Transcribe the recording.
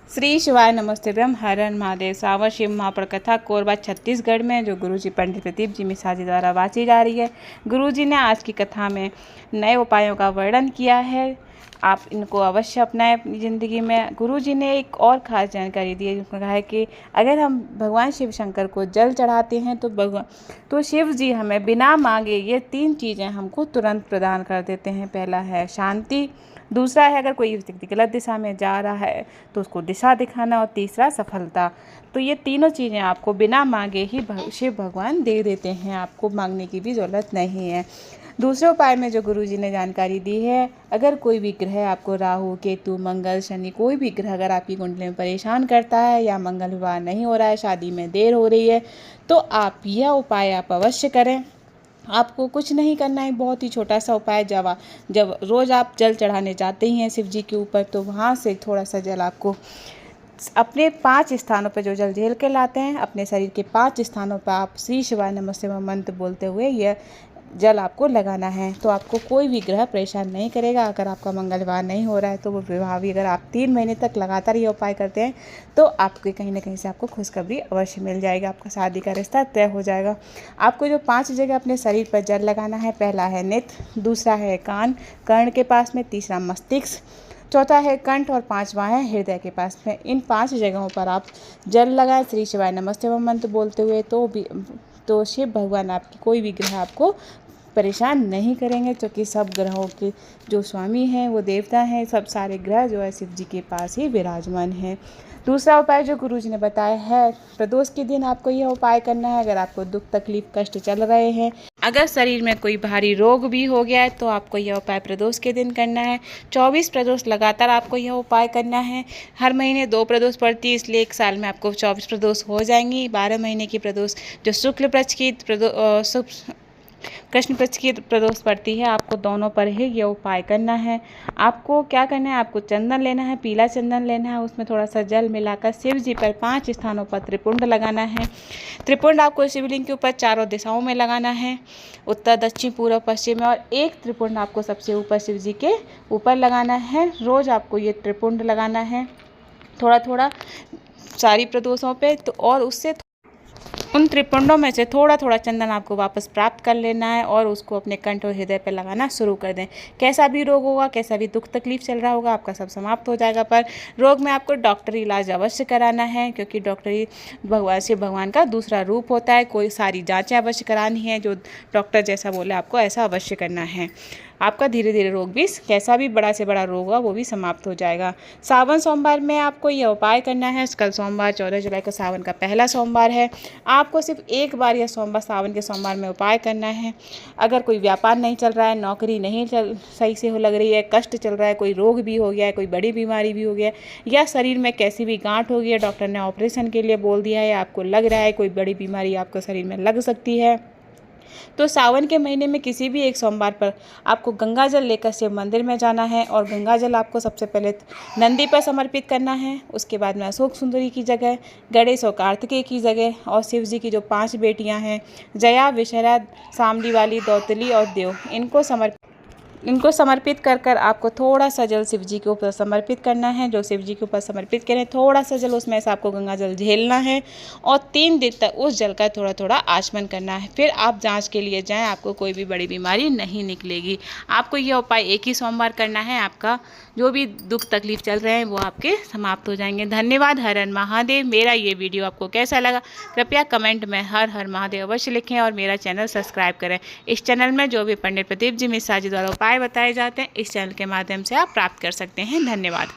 श्री शिवाय नमस्ते ब्रह्म हर हर महादेव। सावन शिव महापुर कथा कोरबा छत्तीसगढ़ में जो गुरुजी पंडित प्रदीप जी मिश्रा जी द्वारा वाची जा रही है। गुरुजी ने आज की कथा में नए उपायों का वर्णन किया है, आप इनको अवश्य अपनाएं अपनी ज़िंदगी में। गुरुजी ने एक और ख़ास जानकारी दी है, जिसमें कहा है कि अगर हम भगवान शिव शंकर को जल चढ़ाते हैं तो शिव जी हमें बिना मांगे ये 3 चीज़ें हमको तुरंत प्रदान कर देते हैं। पहला है शांति, दूसरा है अगर कोई व्यक्ति गलत दिशा में जा रहा है तो उसको दिशा दिखाना, और तीसरा सफलता। तो ये तीनों चीज़ें आपको बिना मांगे ही शिव भगवान दे देते हैं, आपको मांगने की भी ज़रूरत नहीं है। दूसरे उपाय में जो गुरुजी ने जानकारी दी है, अगर कोई भी ग्रह आपको राहु केतु मंगल शनि कोई भी ग्रह अगर आपकी कुंडली में परेशान करता है, या मंगल विवाह नहीं हो रहा है, शादी में देर हो रही है, तो आप यह उपाय आप अवश्य करें। आपको कुछ नहीं करना है, बहुत ही छोटा सा उपाय। जब रोज़ आप जल चढ़ाने जाते ही हैं शिव जी के ऊपर, तो वहाँ से थोड़ा सा जल आपको अपने 5 स्थानों पर जो जल झेल के लाते हैं, अपने शरीर के 5 स्थानों पर आप श्री शिवाय नमस्ते मंत्र बोलते हुए यह जल आपको लगाना है। तो आपको कोई भी ग्रह परेशान नहीं करेगा। अगर आपका मंगल विवाह नहीं हो रहा है तो वो विवाह भी अगर आप 3 महीने तक लगातार ये उपाय करते हैं तो आपके कहीं ना कहीं से आपको खुशखबरी अवश्य मिल जाएगी, आपका शादी का रिश्ता तय हो जाएगा। आपको जो 5 जगह अपने शरीर पर जल लगाना है, पहला है नेत्र, दूसरा है कान कर्ण के पास में, तीसरा मस्तिष्क, चौथा है कंठ और 5वां है हृदय के पास में। इन 5 जगहों पर आप जल लगाएं श्री शिवाय नमस्ते मंत्र बोलते हुए, तो शिव भगवान आपकी कोई भी ग्रह आपको परेशान नहीं करेंगे, क्योंकि सब ग्रहों के जो स्वामी हैं वो देवता हैं। सब सारे ग्रह जो है शिव जी के पास ही विराजमान हैं। दूसरा उपाय जो गुरुजी ने बताया है, प्रदोष के दिन आपको यह उपाय करना है। अगर आपको दुख तकलीफ कष्ट चल रहे हैं, अगर शरीर में कोई भारी रोग भी हो गया है, तो आपको यह उपाय प्रदोष के दिन करना है। 24 प्रदोष लगातार आपको यह उपाय करना है। हर महीने 2 प्रदोष पड़ती है, इसलिए 1 साल में आपको 24 प्रदोष हो जाएंगी। 12 महीने की प्रदोष जो शुक्ल पक्ष की कृष्ण पक्ष की प्रदोष पड़ती है, आपको दोनों पर ही ये उपाय करना है। आपको क्या करना है, आपको चंदन लेना है, पीला चंदन लेना है, उसमें थोड़ा सा जल मिलाकर शिव जी पर 5 स्थानों पर त्रिपुंड लगाना है। त्रिपुंड आपको शिवलिंग के ऊपर चारों दिशाओं में लगाना है, उत्तर दक्षिण पूर्व पश्चिम में, और एक त्रिपुंड आपको सबसे ऊपर शिव जी के ऊपर लगाना है। रोज़ आपको ये त्रिपुंड लगाना है, थोड़ा थोड़ा सारी प्रदोषों पे। तो और उससे उन त्रिपुंडों में से थोड़ा थोड़ा चंदन आपको वापस प्राप्त कर लेना है, और उसको अपने कंठ और हृदय पर लगाना शुरू कर दें। कैसा भी रोग होगा, कैसा भी दुख तकलीफ चल रहा होगा, आपका सब समाप्त हो जाएगा। पर रोग में आपको डॉक्टरी इलाज अवश्य कराना है, क्योंकि डॉक्टरी शिव भगवान का दूसरा रूप होता है। कोई सारी जाँचें अवश्य करानी है, जो डॉक्टर जैसा बोले आपको ऐसा अवश्य करना है। आपका धीरे धीरे रोग भी, कैसा भी बड़ा से बड़ा रोग होगा वो भी समाप्त हो जाएगा। सावन सोमवार में आपको यह उपाय करना है। कल सोमवार 14 जुलाई को सावन का पहला सोमवार है। आपको सिर्फ एक बार यह सोमवार सावन के सोमवार में उपाय करना है। अगर कोई व्यापार नहीं चल रहा है, नौकरी नहीं सही से लग रही है, कष्ट चल रहा है, कोई रोग भी हो गया है, कोई बड़ी बीमारी भी हो गया है, या शरीर में कैसी भी गांठ हो गई है, डॉक्टर ने ऑपरेशन के लिए बोल दिया है, आपको लग रहा है कोई बड़ी बीमारी आपको शरीर में लग सकती है, तो सावन के महीने में किसी भी एक सोमवार पर आपको गंगा जल लेकर शिव मंदिर में जाना है। और गंगा जल आपको सबसे पहले नंदी पर समर्पित करना है, उसके बाद में अशोक सुंदरी की जगह, गणेश और कार्तिकेय की जगह, और शिव जी की जो 5 बेटियां हैं, जया विषहरा सामली वाली दौतली और देव, इनको समर्पित कर आपको थोड़ा सा जल शिव जी के ऊपर समर्पित करना है। जो शिव जी के ऊपर समर्पित करें थोड़ा सा जल, उसमें से आपको गंगा जल झेलना है, और 3 दिन तक उस जल का थोड़ा थोड़ा आचमन करना है। फिर आप जांच के लिए जाएं, आपको कोई भी बड़ी बीमारी नहीं निकलेगी। आपको यह उपाय एक ही सोमवार करना है, आपका जो भी दुख तकलीफ चल रहे हैं वो आपके समाप्त हो जाएंगे। धन्यवाद। हर हर महादेव। मेरा ये वीडियो आपको कैसा लगा कृपया कमेंट में हर हर महादेव अवश्य लिखें, और मेरा चैनल सब्सक्राइब करें। इस चैनल में जो भी पंडित प्रदीप जी मिश्रा जी द्वारा उपाय बताए जाते हैं, इस चैनल के माध्यम से आप प्राप्त कर सकते हैं। धन्यवाद।